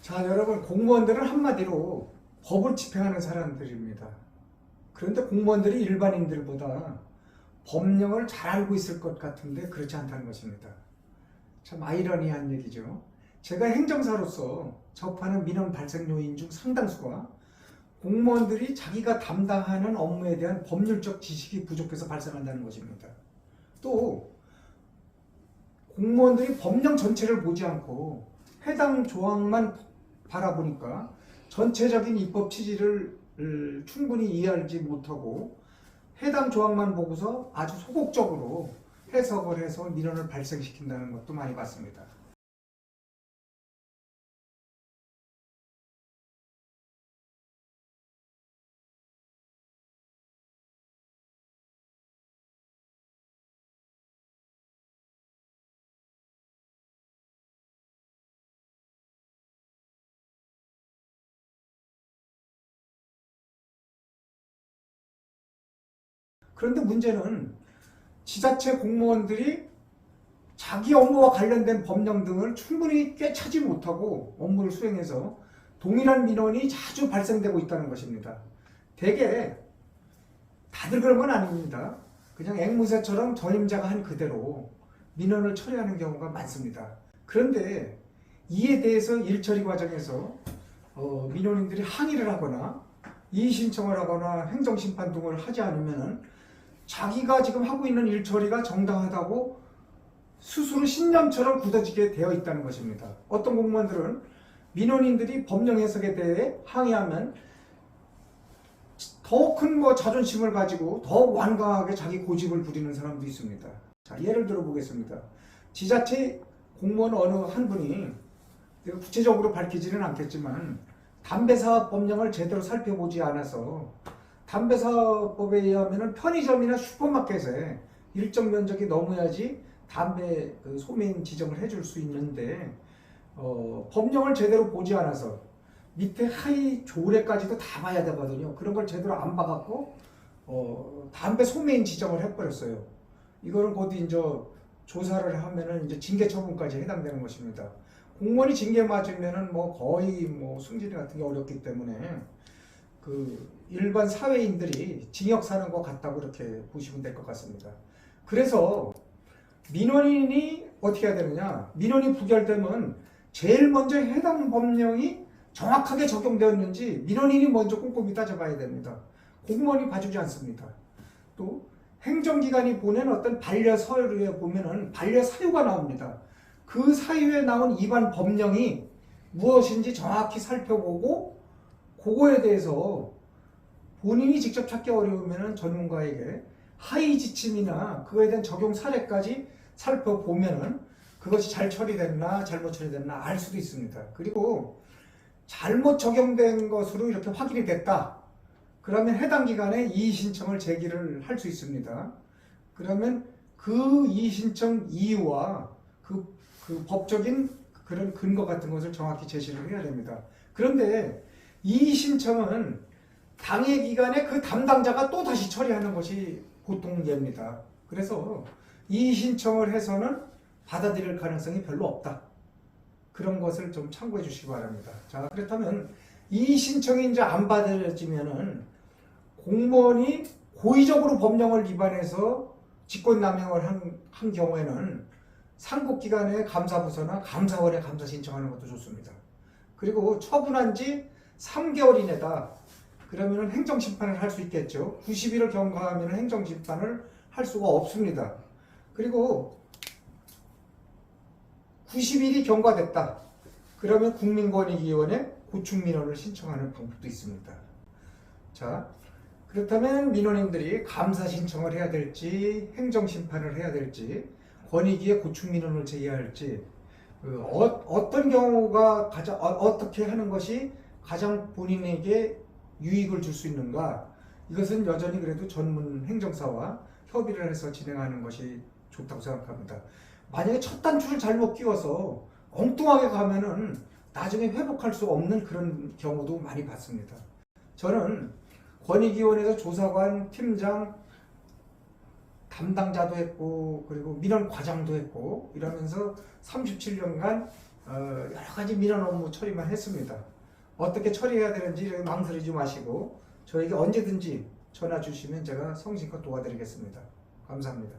자, 여러분, 공무원들은 한마디로 법을 집행하는 사람들입니다. 그런데 공무원들이 일반인들보다 법령을 잘 알고 있을 것 같은데 그렇지 않다는 것입니다. 참 아이러니한 얘기죠. 제가 행정사로서 접하는 민원 발생 요인 중 상당수가 공무원들이 자기가 담당하는 업무에 대한 법률적 지식이 부족해서 발생한다는 것입니다. 또 공무원들이 법령 전체를 보지 않고 해당 조항만 바라보니까 전체적인 입법 취지를 충분히 이해하지 못하고 해당 조항만 보고서 아주 소극적으로 해석을 해서 민원을 발생시킨다는 것도 많이 봤습니다. 그런데 문제는 지자체 공무원들이 자기 업무와 관련된 법령 등을 충분히 꿰차지 못하고 업무를 수행해서 동일한 민원이 자주 발생되고 있다는 것입니다. 대개 다들 그런 건 아닙니다. 그냥 앵무새처럼 전임자가 한 그대로 민원을 처리하는 경우가 많습니다. 그런데 이에 대해서 일처리 과정에서 민원인들이 항의를 하거나 이의 신청을 하거나 행정심판 등을 하지 않으면 자기가 지금 하고 있는 일처리가 정당하다고 스스로 신념처럼 굳어지게 되어 있다는 것입니다. 어떤 공무원들은 민원인들이 법령 해석에 대해 항의하면 더 큰 자존심을 가지고 더 완강하게 자기 고집을 부리는 사람도 있습니다. 자, 예를 들어 보겠습니다. 지자체 공무원 어느 한 분이 구체적으로 밝히지는 않겠지만 담배사업 법령을 제대로 살펴보지 않아서 담배사업법에 의하면 편의점이나 슈퍼마켓에 일정 면적이 넘어야지 담배 소매인 지정을 해줄 수 있는데 법령을 제대로 보지 않아서 밑에 하위 조례까지도 다 봐야 되거든요. 그런 걸 제대로 안 봐갖고 담배 소매인 지정을 해버렸어요. 이거는 곧 이제 조사를 하면은 이제 징계 처분까지 해당되는 것입니다. 공무원이 징계 맞으면은 거의 승진 같은 게 어렵기 때문에 일반 사회인들이 징역 사는 것 같다고 그렇게 보시면 될 것 같습니다. 그래서 민원인이 어떻게 해야 되느냐? 민원이 부결되면 제일 먼저 해당 법령이 정확하게 적용되었는지 민원인이 먼저 꼼꼼히 따져봐야 됩니다. 공무원이 봐주지 않습니다. 또 행정기관이 보낸 어떤 반려서류에 보면은 반려사유가 나옵니다. 그 사유에 나온 위반 법령이 무엇인지 정확히 살펴보고 그거에 대해서 본인이 직접 찾기 어려우면 전문가에게 하위 지침이나 그거에 대한 적용 사례까지 살펴보면은 그것이 잘 처리됐나 잘못 처리됐나 알 수도 있습니다. 그리고 잘못 적용된 것으로 이렇게 확인이 됐다. 그러면 해당 기관에 이의 신청을 제기를 할 수 있습니다. 그러면 그 이의 신청 이유와 그 법적인 그런 근거 같은 것을 정확히 제시를 해야 됩니다. 그런데 이의 신청은 당해 기간에 그 담당자가 또 다시 처리하는 것이 보통 예입니다. 그래서 이의 신청을 해서는 받아들일 가능성이 별로 없다. 그런 것을 좀 참고해 주시기 바랍니다. 자, 그렇다면 이의 신청이 이제 안 받아지면은 공무원이 고의적으로 법령을 위반해서 직권남용을 한 경우에는 상급기관의 감사부서나 감사원에 감사 신청하는 것도 좋습니다. 그리고 처분한 지 3개월 이내다. 그러면 행정심판을 할 수 있겠죠. 90일을 경과하면 행정심판을 할 수가 없습니다. 그리고 90일이 경과됐다. 그러면 국민권익위원회 고충민원을 신청하는 방법도 있습니다. 자, 그렇다면 민원인들이 감사 신청을 해야 될지 행정심판을 해야 될지 권익위에 고충민원을 제기할지 어떤 경우가 어떻게 하는 것이 가장 본인에게 유익을 줄 수 있는가, 이것은 여전히 그래도 전문 행정사와 협의를 해서 진행하는 것이 좋다고 생각합니다. 만약에 첫 단추를 잘못 끼워서 엉뚱하게 가면은 나중에 회복할 수 없는 그런 경우도 많이 봤습니다. 저는 권익위원회에서 조사관, 팀장, 담당자도 했고 그리고 민원과장도 했고 이러면서 37년간 여러 가지 민원 업무 처리만 했습니다. 어떻게 처리해야 되는지 망설이지 마시고 저에게 언제든지 전화 주시면 제가 성심껏 도와드리겠습니다. 감사합니다.